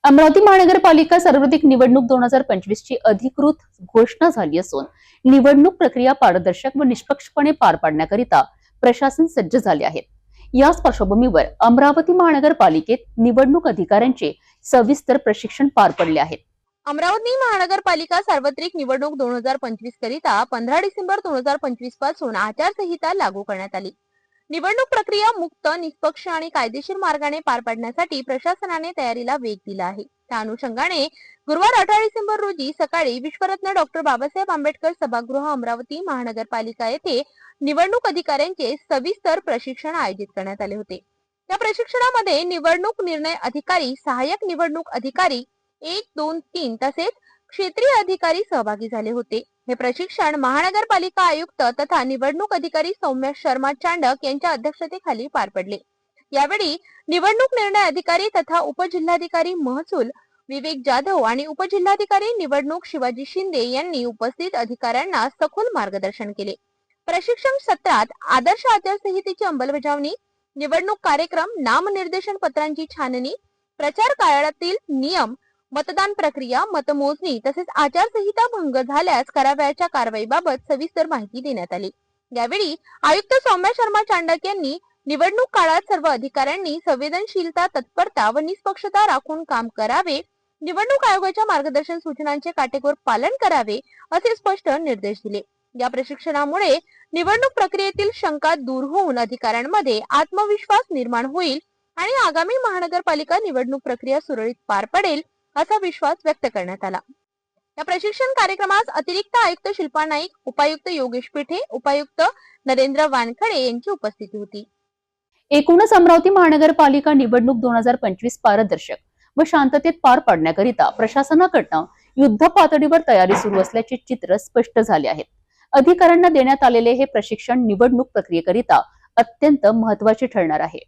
अमरावती महानगरपालिका सार्वत्रिक निवडणूक 2025 ची अधिकृत घोषणा झाली असून निवडणूक प्रक्रिया पारदर्शक व निष्पक्षपणे पार पाडण्याकरिता प्रशासन सज्ज झाले आहे। याच पार्श्वभूमीवर अमरावती महानगरपालिकेत निवडणूक अधिकाऱ्यांचे सविस्तर प्रशिक्षण पार पडले आहे। अमरावती महानगरपालिका सार्वत्रिक निवडणूक 2025 करिता 15 डिसेंबर 2025 पासून आचारसंहिता लागू करण्यात आली। निवडणूक प्रक्रिया मुक्त, निष्पक्ष आणि कायदेशीर मार्गाने पार पाडण्यासाठी प्रशासनाने तयारीला वेग दिला आहे। त्या अनुषंगाने गुरुवार 18 डिसेंबर रोजी सकाळी विश्वरत्न डॉक्टर बाबासाहेब आंबेडकर सभागृह अमरावती महानगरपालिका येथे निवडणूक अधिकाऱ्यांचे सविस्तर प्रशिक्षण आयोजित करण्यात आले होते। या प्रशिक्षणामध्ये निवडणूक निर्णय अधिकारी, सहाय्यक निवडणूक अधिकारी 1, 2, 3 तसेच क्षेत्रीय अधिकारी सहभागी झाले होते। हे प्रशिक्षण महानगरपालिका आयुक्त तथा निवडणूक अधिकारी सौम्या शर्मा चांडक यांच्या अध्यक्षतेखाली पार पडले। यावेळी निवडणूक निर्णय अधिकारी तथा उपजिल्हाधिकारी महसूल विवेक जाधव आणि उपजिल्हाधिकारी निवडणूक शिवाजी शिंदे यांनी उपस्थित अधिकाऱ्यांना सखोल मार्गदर्शन केले। प्रशिक्षण सत्रात आदर्श आचारसंहितेची अंमलबजावणी, निवडणूक कार्यक्रम, नामनिर्देशन पत्रांची छाननी, प्रचार काळातील नियम, मतदान प्रक्रिया, मतमोजणी तसेच आचारसंहिता भंग झाल्यास करावयाच्या कारवाईबाबत सविस्तर माहिती देण्यात आली। यावेळी आयुक्त सौम्या शर्मा चांडक यांनी निवडणूक काळात सर्व अधिकाऱ्यांनी संवेदनशीलता, तत्परता व निष्पक्षता राखून काम करावे, निवडणूक आयोगाच्या मार्गदर्शन सूचनांचे काटेकोर पालन करावे असे स्पष्ट निर्देश दिले। या प्रशिक्षणामुळे निवडणूक प्रक्रियेतील शंका दूर होऊन अधिकाऱ्यांमध्ये आत्मविश्वास निर्माण होईल आणि आगामी महानगरपालिका निवडणूक प्रक्रिया सुरळीत पार पडेल असा विश्वास व्यक्त करण्यात आला। या प्रशिक्षण कार्यक्रमास अतिरिक्त आयुक्त शिल्पा नाईक, उपायुक्त योगेश पेठे, उपायुक्त नरेंद्र वानखडे यांची उपस्थिती होती। एकूणच अमरावती महानगरपालिका निवडणूक 2025 पारदर्शक व शांततेत पार पाडण्याकरिता प्रशासनाकडून युद्ध पातळीवर तयारी सुरू असल्याचे चित्र स्पष्ट झाले आहे। अधिकाऱ्यांना देण्यात आलेले हे प्रशिक्षण निवडणूक प्रक्रियेकरिता अत्यंत महत्त्वाचे ठरणार आहे।